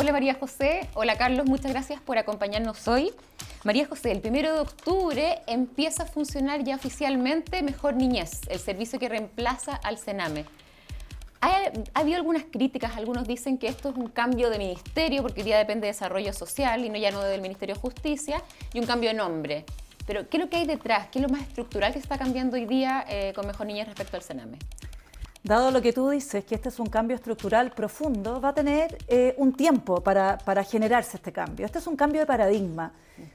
Hola María José, hola Carlos, muchas gracias por acompañarnos hoy. María José, el 1 de octubre empieza a funcionar ya oficialmente Mejor Niñez, el servicio que reemplaza al Sename. Ha habido algunas críticas, algunos dicen que esto es un cambio de ministerio porque hoy día depende de desarrollo social y no ya no del Ministerio de Justicia, y un cambio de nombre. Pero ¿qué es lo que hay detrás? ¿Qué es lo más estructural que se está cambiando hoy día con Mejor Niñez respecto al Sename? Dado lo que tú dices, que este es un cambio estructural profundo, va a tener un tiempo para generarse este cambio. Este es un cambio de paradigma,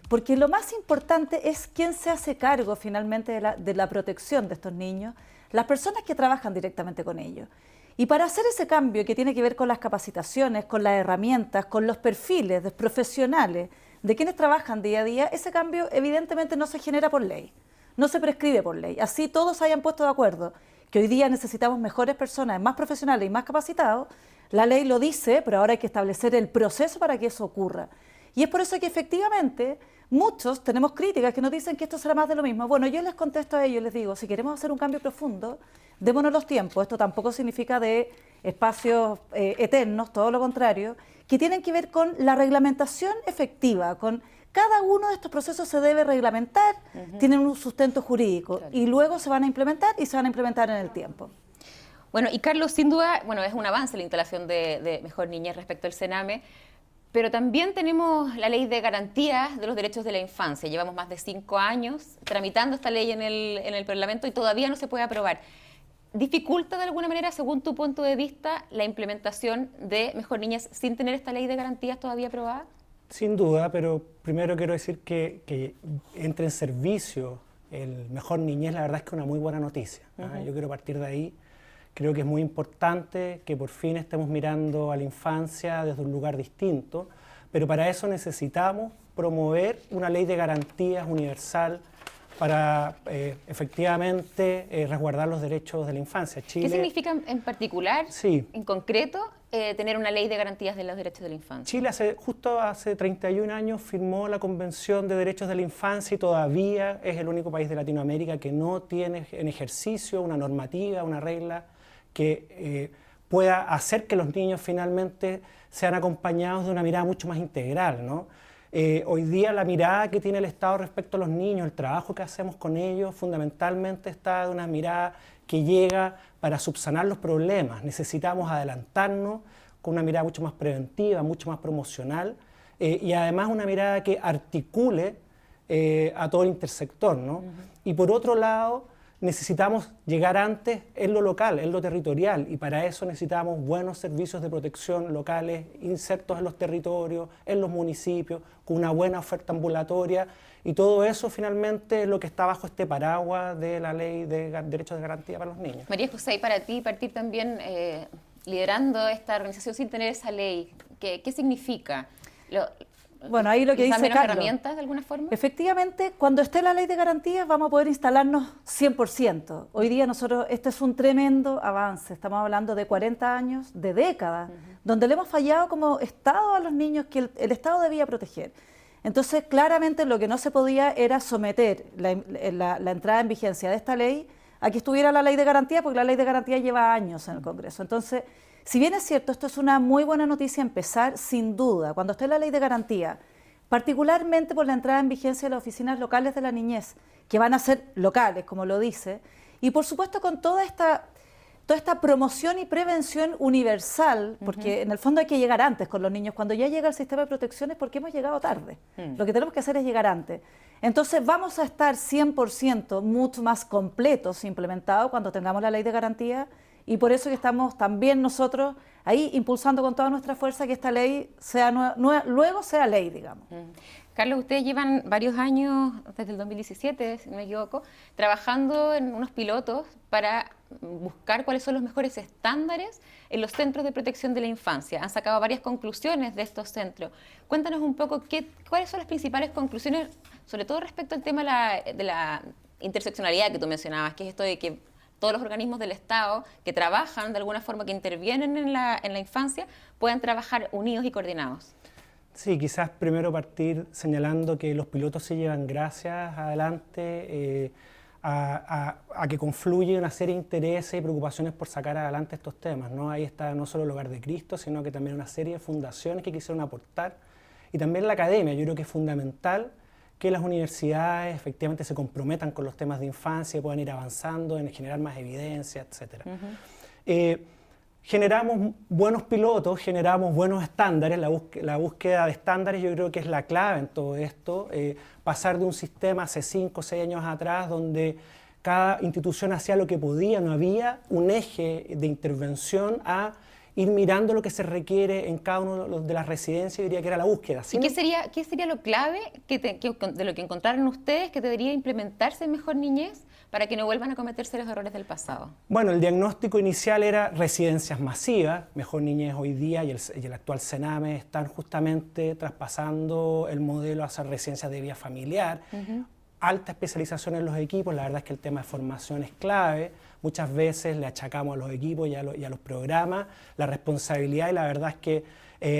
porque lo más importante es quién se hace cargo finalmente de la protección de estos niños, las personas que trabajan directamente con ellos. Y para hacer ese cambio que tiene que ver con las capacitaciones, con las herramientas, con los perfiles de profesionales de quienes trabajan día a día, ese cambio evidentemente no se genera por ley, no se prescribe por ley. Así todos se hayan puesto de acuerdo que hoy día necesitamos mejores personas, más profesionales y más capacitados, la ley lo dice, pero ahora hay que establecer el proceso para que eso ocurra. Y es por eso que efectivamente muchos tenemos críticas que nos dicen que esto será más de lo mismo. Bueno, yo les contesto a ellos, les digo, si queremos hacer un cambio profundo, démonos los tiempos. Esto tampoco significa de espacios eternos, todo lo contrario, que tienen que ver con la reglamentación efectiva, con cada uno de estos procesos se debe reglamentar, tienen un sustento jurídico y luego se van a implementar y se van a implementar en el tiempo. Bueno, y Carlos, sin duda, bueno, es un avance la instalación de Mejor Niñez respecto al Sename, pero también tenemos la Ley de Garantías de los Derechos de la Infancia. Llevamos más de 5 años tramitando esta ley en el Parlamento y todavía no se puede aprobar. ¿Dificulta de alguna manera, según tu punto de vista, la implementación de Mejor Niñez sin tener esta Ley de Garantías todavía aprobada? Sin duda, pero primero quiero decir que entre en servicio el Mejor Niñez, la verdad es que es una muy buena noticia. Yo quiero partir de ahí. Creo que es muy importante que por fin estemos mirando a la infancia desde un lugar distinto, pero para eso necesitamos promover una ley de garantías universal para efectivamente resguardar los derechos de la infancia. Chile, ¿qué significa en particular, en concreto, tener una ley de garantías de los derechos de la infancia? Chile justo hace 31 años firmó la Convención de Derechos de la Infancia y todavía es el único país de Latinoamérica que no tiene en ejercicio una normativa, una regla que pueda hacer que los niños finalmente sean acompañados de una mirada mucho más integral, ¿no? Hoy día la mirada que tiene el Estado respecto a los niños, el trabajo que hacemos con ellos, fundamentalmente está de una mirada que llega para subsanar los problemas. Necesitamos adelantarnos con una mirada mucho más preventiva, mucho más promocional y además una mirada que articule a todo el intersector, ¿no? Y por otro lado, necesitamos llegar antes en lo local, en lo territorial, y para eso necesitamos buenos servicios de protección locales, insertos en los territorios, en los municipios, con una buena oferta ambulatoria, y todo eso finalmente es lo que está bajo este paraguas de la Ley de Derechos de Garantía para los Niños. María José, y para ti partir también liderando esta organización sin tener esa ley, ¿qué significa? Bueno, ahí lo que dice menos Carlos, herramientas de alguna forma. Efectivamente, cuando esté la ley de garantías vamos a poder instalarnos 100%. Hoy día nosotros, este es un tremendo avance, estamos hablando de 40 años, de décadas, donde le hemos fallado como Estado a los niños que el Estado debía proteger. Entonces, claramente lo que no se podía era someter la entrada en vigencia de esta ley a que estuviera la ley de garantía, porque la ley de garantía lleva años en el Congreso. Entonces, si bien es cierto, esto es una muy buena noticia empezar, sin duda, cuando esté la ley de garantía, particularmente por la entrada en vigencia de las oficinas locales de la niñez, que van a ser locales, como lo dice, y por supuesto con toda esta promoción y prevención universal, porque en el fondo hay que llegar antes con los niños. Cuando ya llega el sistema de protección es porque hemos llegado tarde. Lo que tenemos que hacer es llegar antes. Entonces vamos a estar 100% mucho más completos implementados cuando tengamos la ley de garantía. Y por eso que estamos también nosotros ahí impulsando con toda nuestra fuerza que esta ley luego sea ley, digamos. Carlos, ustedes llevan varios años, desde el 2017, si no me equivoco, trabajando en unos pilotos para buscar cuáles son los mejores estándares en los centros de protección de la infancia. Han sacado varias conclusiones de estos centros. Cuéntanos un poco cuáles son las principales conclusiones, sobre todo respecto al tema de la interseccionalidad que tú mencionabas, que es esto de que todos los organismos del Estado que trabajan de alguna forma, que intervienen en la infancia, puedan trabajar unidos y coordinados. Sí, quizás primero partir señalando que los pilotos se llevan gracias adelante a que confluye una serie de intereses y preocupaciones por sacar adelante estos temas, ¿no? Ahí está no solo el Hogar de Cristo, sino que también una serie de fundaciones que quisieron aportar, y también la academia. Yo creo que es fundamental que las universidades efectivamente se comprometan con los temas de infancia y puedan ir avanzando en generar más evidencia, etc. Generamos buenos pilotos, generamos buenos estándares, la búsqueda de estándares yo creo que es la clave en todo esto, pasar de un sistema hace 5 o 6 años atrás donde cada institución hacía lo que podía, no había un eje de intervención, a ir mirando lo que se requiere en cada una de las residencias, yo diría que era la búsqueda. ¿Y qué sería lo clave de lo que encontraron ustedes que debería implementarse en Mejor Niñez para que no vuelvan a cometerse los errores del pasado? Bueno, el diagnóstico inicial era residencias masivas. Mejor Niñez hoy día y el actual Sename están justamente traspasando el modelo hacia residencias de vida familiar. Alta especialización en los equipos, la verdad es que el tema de formación es clave. Muchas veces le achacamos a los equipos y a los programas la responsabilidad, y la verdad es que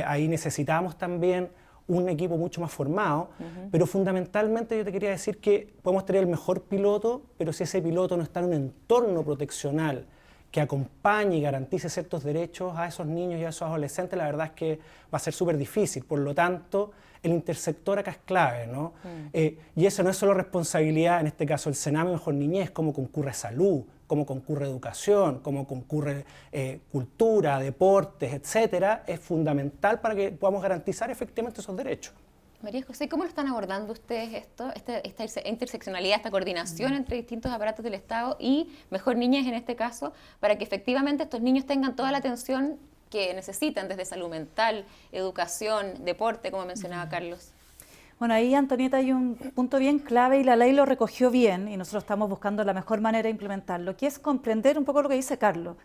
ahí necesitamos también un equipo mucho más formado, pero fundamentalmente yo te quería decir que podemos tener el mejor piloto, pero si ese piloto no está en un entorno proteccional que acompañe y garantice ciertos derechos a esos niños y a esos adolescentes, la verdad es que va a ser súper difícil. Por lo tanto, el intersector acá es clave, ¿no? Y eso no es solo responsabilidad, en este caso el Sename Mejor Niñez, cómo concurre salud, cómo concurre educación, cómo concurre cultura, deportes, etcétera, es fundamental para que podamos garantizar efectivamente esos derechos. María José, ¿cómo lo están abordando ustedes esta interseccionalidad, esta coordinación entre distintos aparatos del Estado y Mejor Niñez en este caso, para que efectivamente estos niños tengan toda la atención que necesitan desde salud mental, educación, deporte, como mencionaba Carlos? Bueno, ahí, Antonieta, hay un punto bien clave y la ley lo recogió bien y nosotros estamos buscando la mejor manera de implementarlo, que es comprender un poco lo que dice Carlos.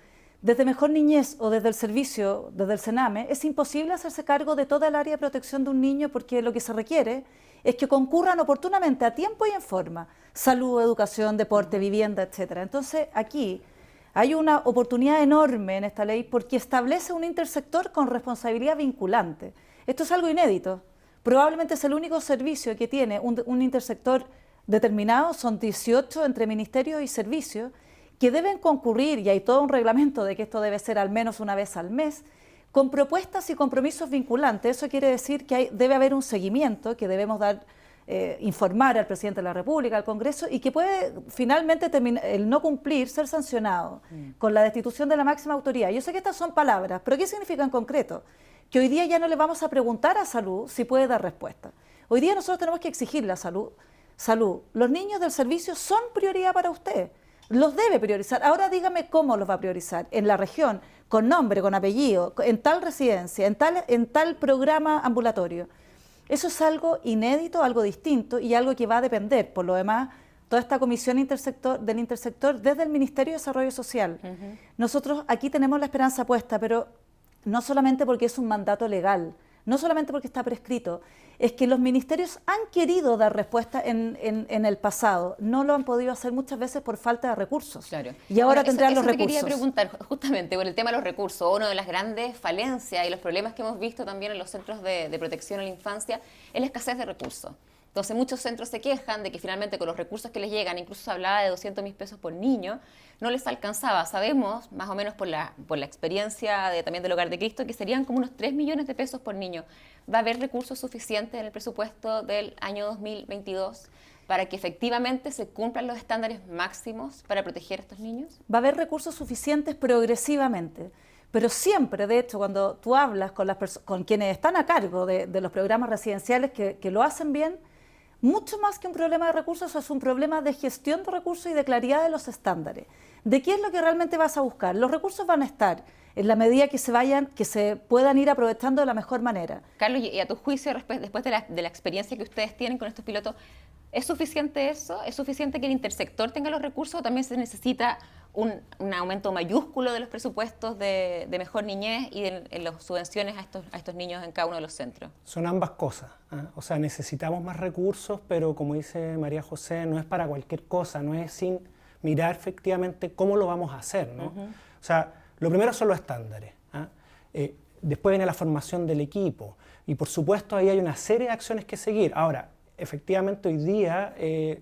Desde Mejor Niñez o desde el servicio, desde el Sename, es imposible hacerse cargo de toda el área de protección de un niño, porque lo que se requiere es que concurran oportunamente, a tiempo y en forma, salud, educación, deporte, vivienda, etc. Entonces, aquí hay una oportunidad enorme en esta ley porque establece un intersector con responsabilidad vinculante. Esto es algo inédito. Probablemente es el único servicio que tiene un intersector determinado, son 18 entre ministerios y servicios, que deben concurrir, y hay todo un reglamento de que esto debe ser al menos una vez al mes, con propuestas y compromisos vinculantes. Eso quiere decir que debe haber un seguimiento que debemos dar, informar al presidente de la República, al Congreso, y que puede finalmente el no cumplir ser sancionado con la destitución de la máxima autoridad. Yo sé que estas son palabras, pero ¿qué significa en concreto? Que hoy día ya no le vamos a preguntar a salud si puede dar respuesta. Hoy día nosotros tenemos que exigirle a salud, los niños del servicio son prioridad para usted, los debe priorizar. Ahora dígame cómo los va a priorizar, en la región, con nombre, con apellido, en tal residencia, en tal programa ambulatorio. Eso es algo inédito, algo distinto y algo que va a depender, por lo demás, toda esta comisión del intersector desde el Ministerio de Desarrollo Social. Nosotros aquí tenemos la esperanza puesta, pero no solamente porque es un mandato legal, no solamente porque está prescrito, es que los ministerios han querido dar respuesta en el pasado, no lo han podido hacer muchas veces por falta de recursos. Claro. Y ahora tendrán los eso te recursos. quería preguntar, justamente por el tema de los recursos. Una de las grandes falencias y los problemas que hemos visto también en los centros de protección a la infancia es la escasez de recursos. Entonces muchos centros se quejan de que finalmente con los recursos que les llegan, incluso se hablaba de 200.000 pesos por niño, no les alcanzaba. Sabemos, más o menos por la experiencia también del Hogar de Cristo, que serían como unos 3 millones de pesos por niño. ¿Va a haber recursos suficientes en el presupuesto del año 2022 para que efectivamente se cumplan los estándares máximos para proteger a estos niños? Va a haber recursos suficientes progresivamente. Pero siempre, de hecho, cuando tú hablas con quienes están a cargo de los programas residenciales que lo hacen bien, mucho más que un problema de recursos, es un problema de gestión de recursos y de claridad de los estándares. ¿De qué es lo que realmente vas a buscar? Los recursos van a estar en la medida que se puedan ir aprovechando de la mejor manera. Carlos, y a tu juicio, después de la experiencia que ustedes tienen con estos pilotos, ¿es suficiente eso? ¿Es suficiente que el intersector tenga los recursos o también se necesita un aumento mayúsculo de los presupuestos de Mejor Niñez y en las subvenciones a estos niños en cada uno de los centros? Son ambas cosas, ¿eh? O sea, necesitamos más recursos, pero como dice María José, no es para cualquier cosa, no es sin mirar efectivamente cómo lo vamos a hacer, ¿no? O sea, lo primero son los estándares, ¿eh? Después viene la formación del equipo y por supuesto ahí hay una serie de acciones que seguir. Ahora, efectivamente hoy día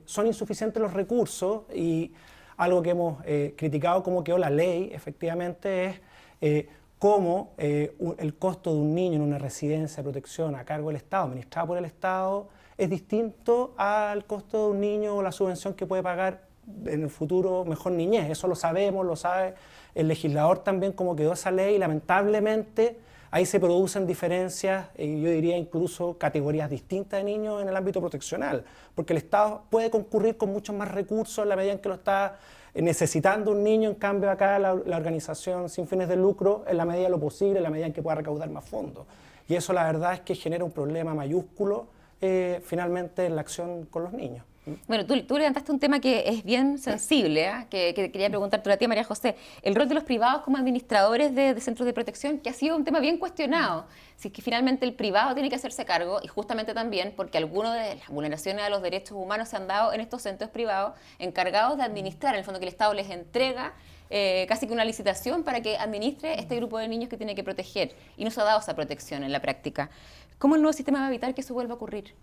son insuficientes los recursos y algo que hemos criticado cómo quedó la ley, efectivamente, es cómo el costo de un niño en una residencia de protección a cargo del Estado, administrada por el Estado, es distinto al costo de un niño o la subvención que puede pagar en el futuro mejor niñez. Eso lo sabemos, lo sabe el legislador también, cómo quedó esa ley, y lamentablemente ahí se producen diferencias, y yo diría incluso categorías distintas de niños en el ámbito proteccional, porque el Estado puede concurrir con muchos más recursos en la medida en que lo está necesitando un niño. En cambio acá la organización sin fines de lucro, en la medida de lo posible, en la medida en que pueda recaudar más fondos. Y eso la verdad es que genera un problema mayúsculo finalmente en la acción con los niños. Bueno, tú levantaste un tema que es bien sensible, que quería preguntarte a ti, María José. El rol de los privados como administradores de centros de protección, que ha sido un tema bien cuestionado. Si es que finalmente el privado tiene que hacerse cargo, y justamente también porque algunas de las vulneraciones a los derechos humanos se han dado en estos centros privados encargados de administrar, en el fondo que el Estado les entrega casi que una licitación para que administre este grupo de niños que tiene que proteger. Y no se ha dado esa protección en la práctica. ¿Cómo el nuevo sistema va a evitar que eso vuelva a ocurrir?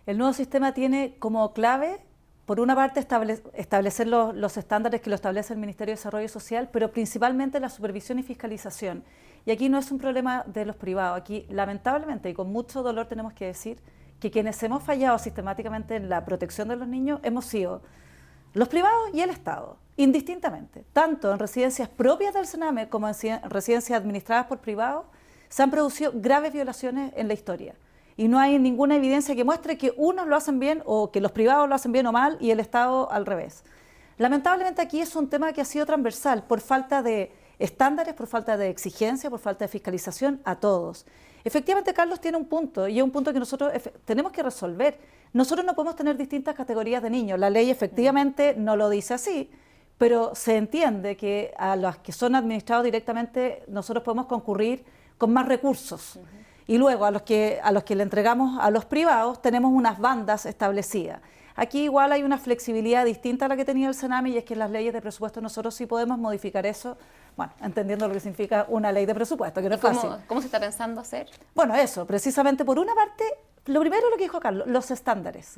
El nuevo sistema tiene como clave, por una parte, establecer los estándares que lo establece el Ministerio de Desarrollo Social, pero principalmente la supervisión y fiscalización. Y aquí no es un problema de los privados. Aquí, lamentablemente, y con mucho dolor tenemos que decir, que quienes hemos fallado sistemáticamente en la protección de los niños hemos sido los privados y el Estado, indistintamente. Tanto en residencias propias del Sename como en residencias administradas por privados, se han producido graves violaciones en la historia. Y no hay ninguna evidencia que muestre que unos lo hacen bien o que los privados lo hacen bien o mal y el Estado al revés. Lamentablemente aquí es un tema que ha sido transversal por falta de estándares, por falta de exigencia, por falta de fiscalización a todos. Efectivamente, Carlos tiene un punto, y es un punto que nosotros tenemos que resolver. Nosotros no podemos tener distintas categorías de niños. La ley efectivamente no lo dice así, pero se entiende que a los que son administrados directamente nosotros podemos concurrir con más recursos. Y luego a los que le entregamos a los privados tenemos unas bandas establecidas. Aquí igual hay una flexibilidad distinta a la que tenía el Sename, y es que en las leyes de presupuesto nosotros sí podemos modificar eso, bueno, entendiendo lo que significa una ley de presupuesto, que no es fácil. ¿Cómo se está pensando hacer? Bueno, eso, precisamente por una parte, lo primero lo que dijo Carlos, los estándares.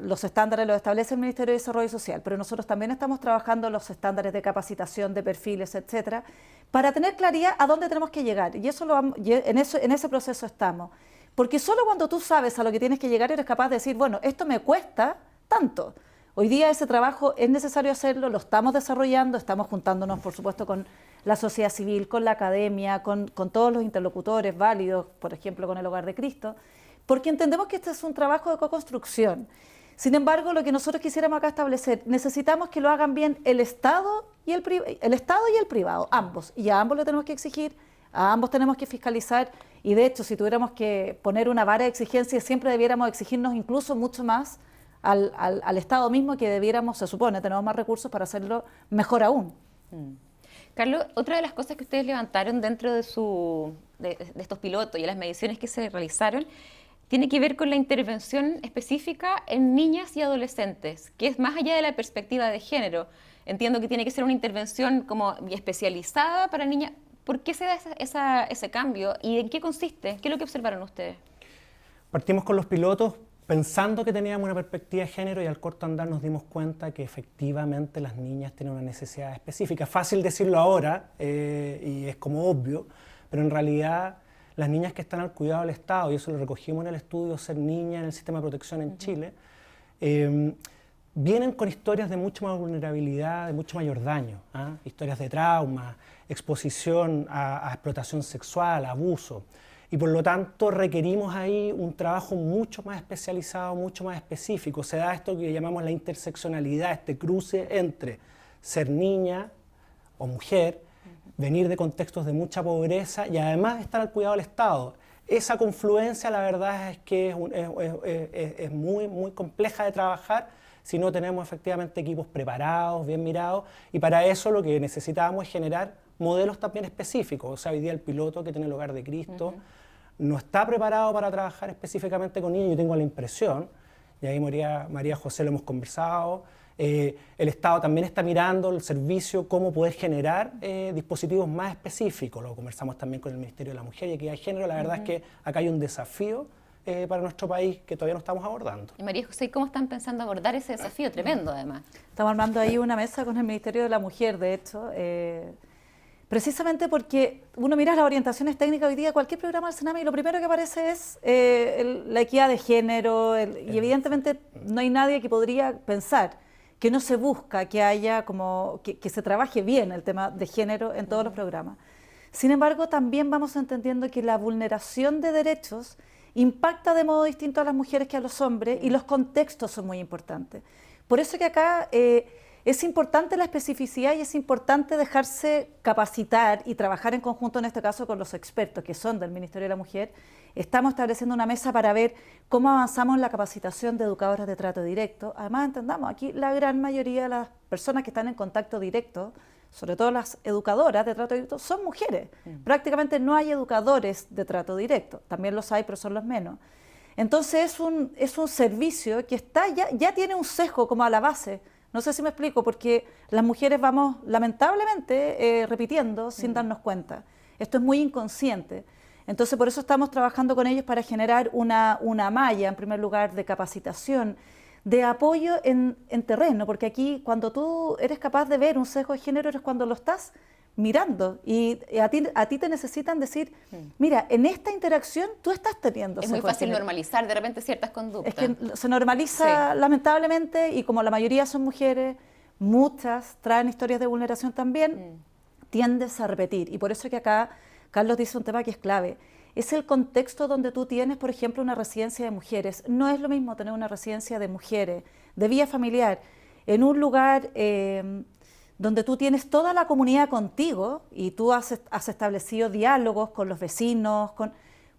Los estándares los establece el Ministerio de Desarrollo Social, pero nosotros también estamos trabajando los estándares de capacitación, de perfiles, etcétera, para tener claridad a dónde tenemos que llegar. Y en ese proceso estamos. Porque solo cuando tú sabes a lo que tienes que llegar eres capaz de decir, bueno, esto me cuesta tanto. Hoy día ese trabajo es necesario hacerlo, lo estamos desarrollando, estamos juntándonos, por supuesto, con la sociedad civil, con la academia, con todos los interlocutores válidos, por ejemplo, con el Hogar de Cristo, porque entendemos que este es un trabajo de co-construcción. Sin embargo, lo que nosotros quisiéramos acá establecer, necesitamos que lo hagan bien el Estado y el privado, ambos. Y a ambos lo tenemos que exigir, a ambos tenemos que fiscalizar, y de hecho, si tuviéramos que poner una vara de exigencia, siempre debiéramos exigirnos incluso mucho más al Estado mismo, que debiéramos, se supone, tenemos más recursos para hacerlo mejor aún. Carlos, otra de las cosas que ustedes levantaron dentro de estos pilotos y las mediciones que se realizaron tiene que ver con la intervención específica en niñas y adolescentes, que es más allá de la perspectiva de género. Entiendo que tiene que ser una intervención como especializada para niñas. ¿Por qué se da ese cambio y en qué consiste? ¿Qué es lo que observaron ustedes? Partimos con los pilotos pensando que teníamos una perspectiva de género, y al corto andar nos dimos cuenta que efectivamente las niñas tienen una necesidad específica. Es fácil decirlo ahora y es como obvio, pero en realidad las niñas que están al cuidado del Estado, y eso lo recogimos en el estudio Ser Niña en el sistema de protección en Chile, vienen con historias de mucha más vulnerabilidad, de mucho mayor daño, historias de trauma, exposición a explotación sexual, abuso. Y por lo tanto requerimos ahí un trabajo mucho más especializado, mucho más específico. Se da esto que llamamos la interseccionalidad, este cruce entre ser niña o mujer, venir de contextos de mucha pobreza y además estar al cuidado del Estado. Esa confluencia, la verdad es que es muy, muy compleja de trabajar si no tenemos efectivamente equipos preparados, bien mirados, y para eso lo que necesitamos es generar modelos también específicos. O sea, hoy día el piloto que tiene el Hogar de Cristo no está preparado para trabajar específicamente con niños. Yo tengo la impresión, y ahí María José lo hemos conversado, el Estado también está mirando el servicio, cómo poder generar dispositivos más específicos. Lo conversamos también con el Ministerio de la Mujer y Equidad de Género. La verdad es que acá hay un desafío para nuestro país que todavía no estamos abordando. Y María José, ¿cómo están pensando abordar ese desafío tremendo además? Estamos armando ahí una mesa con el Ministerio de la Mujer, de hecho, precisamente porque uno mira las orientaciones técnicas hoy día, cualquier programa del Sename, y lo primero que aparece es la equidad de género, y evidentemente no hay nadie que podría pensar que no se busca que haya que se trabaje bien el tema de género en todos los programas. Sin embargo, también vamos entendiendo que la vulneración de derechos impacta de modo distinto a las mujeres que a los hombres, y los contextos son muy importantes. Por eso que acá es importante la especificidad y es importante dejarse capacitar y trabajar en conjunto, en este caso con los expertos que son del Ministerio de la Mujer. Estamos estableciendo una mesa para ver cómo avanzamos en la capacitación de educadoras de trato directo. Además, entendamos, aquí la gran mayoría de las personas que están en contacto directo, sobre todo las educadoras de trato directo, son mujeres. Prácticamente no hay educadores de trato directo, también los hay, pero son los menos. Entonces es un servicio que ya tiene un sesgo como a la base. No sé si me explico, porque las mujeres vamos lamentablemente repitiendo sin darnos cuenta. Esto es muy inconsciente. Entonces por eso estamos trabajando con ellos para generar una malla, en primer lugar, de capacitación, de apoyo en terreno, porque aquí cuando tú eres capaz de ver un sesgo de género es cuando lo estás mirando, y a ti te necesitan decir, mira, en esta interacción tú estás teniendo Es muy fácil normalizar de repente ciertas conductas. Es que se normaliza lamentablemente, y como la mayoría son mujeres, muchas traen historias de vulneración también, tiendes a repetir. Y por eso que acá Carlos dice un tema que es clave. Es el contexto donde tú tienes, por ejemplo, una residencia de mujeres. No es lo mismo tener una residencia de mujeres, de vía familiar, en un lugar donde tú tienes toda la comunidad contigo y tú has establecido diálogos con los vecinos,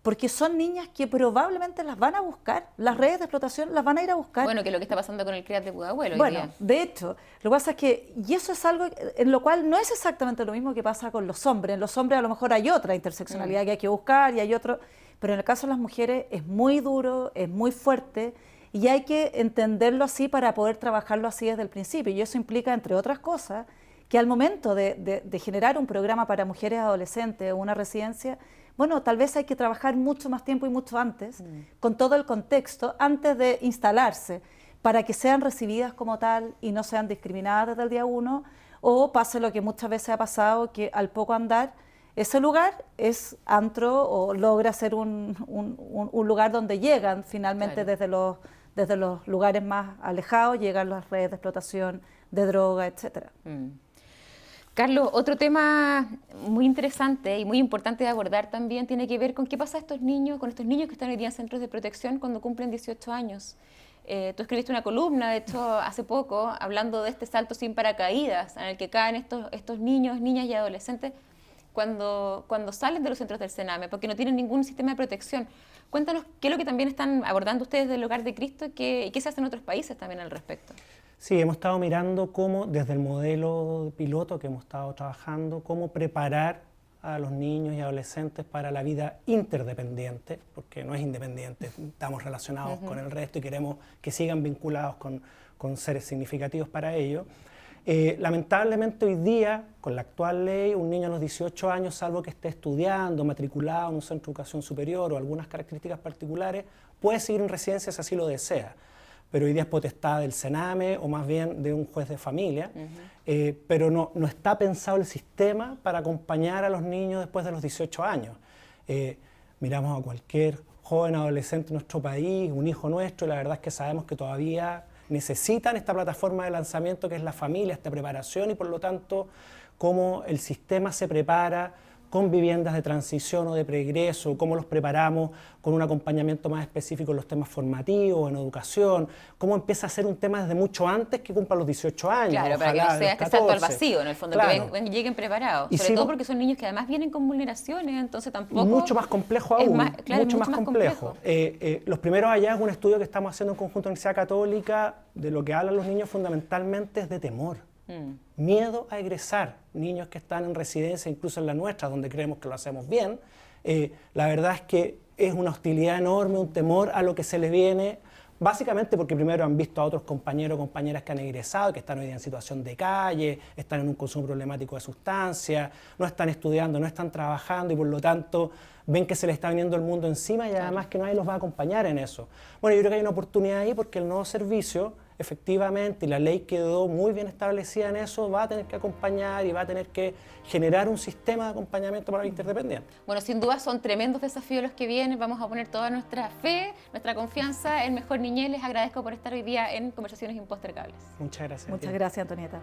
porque son niñas que probablemente las van a buscar, las redes de explotación las van a ir a buscar. Bueno, que es lo que está pasando con el CRIAT de Pudahuel hoy bueno, día. de hecho, lo que pasa es que, y eso es algo en lo cual no es exactamente lo mismo que pasa con los hombres. En los hombres a lo mejor hay otra interseccionalidad que hay que buscar y hay otro, pero en el caso de las mujeres es muy duro, es muy fuerte, y hay que entenderlo así para poder trabajarlo así desde el principio. Y eso implica, entre otras cosas, que al momento de generar un programa para mujeres adolescentes o una residencia, bueno, tal vez hay que trabajar mucho más tiempo y mucho antes, con todo el contexto, antes de instalarse, para que sean recibidas como tal y no sean discriminadas desde el día 1, o pase lo que muchas veces ha pasado, que al poco andar, ese lugar es antro o logra ser un lugar donde llegan finalmente desde los lugares más alejados, llegan las redes de explotación de droga, etcétera. Carlos, otro tema muy interesante y muy importante de abordar también tiene que ver con qué pasa con estos niños que están hoy día en centros de protección cuando cumplen 18 años. Tú escribiste una columna, de hecho, hace poco, hablando de este salto sin paracaídas en el que caen estos niños, niñas y adolescentes cuando salen de los centros del Sename, porque no tienen ningún sistema de protección. Cuéntanos qué es lo que también están abordando ustedes del Hogar de Cristo y qué se hace en otros países también al respecto. Sí, hemos estado mirando cómo, desde el modelo piloto que hemos estado trabajando, cómo preparar a los niños y adolescentes para la vida interdependiente, porque no es independiente, estamos relacionados con el resto y queremos que sigan vinculados con seres significativos para ello. Lamentablemente hoy día, con la actual ley, un niño a los 18 años, salvo que esté estudiando, matriculado en un centro de educación superior o algunas características particulares, puede seguir en residencia si así lo desea. Pero hoy día es potestad del Sename o más bien de un juez de familia, pero no está pensado el sistema para acompañar a los niños después de los 18 años. Miramos a cualquier joven adolescente en nuestro país, un hijo nuestro, y la verdad es que sabemos que todavía necesitan esta plataforma de lanzamiento que es la familia, esta preparación, y por lo tanto cómo el sistema se prepara con viviendas de transición o de preingreso, cómo los preparamos con un acompañamiento más específico en los temas formativos, en educación, cómo empieza a ser un tema desde mucho antes que cumplan los 18 años. Claro, para que no sea este salto al vacío, en el fondo, claro, que lleguen preparados. Sobre todo porque son niños que además vienen con vulneraciones, entonces tampoco... Mucho más complejo aún, mucho más complejo. Los primeros hallazgos, un estudio que estamos haciendo en conjunto con la Universidad Católica, de lo que hablan los niños fundamentalmente es de temor. Miedo a egresar, niños que están en residencia, incluso en la nuestra, donde creemos que lo hacemos bien. La verdad es que es una hostilidad enorme, un temor a lo que se le viene Básicamente porque primero han visto a otros compañeros o compañeras que han egresado, que están hoy día en situación de calle, están en un consumo problemático de sustancias, no están estudiando, no están trabajando y por lo tanto ven que se les está viniendo el mundo encima y además que nadie los va a acompañar en eso. Bueno, yo creo que hay una oportunidad ahí porque el nuevo servicio, efectivamente, y la ley quedó muy bien establecida en eso, va a tener que acompañar y va a tener que generar un sistema de acompañamiento para los interdependientes. Bueno, sin duda son tremendos desafíos los que vienen. Vamos a poner toda nuestra fe, nuestra confianza en Mejor Niñez. Les agradezco por estar hoy día en Conversaciones Impostergables. Muchas gracias. Muchas gracias, Antonieta.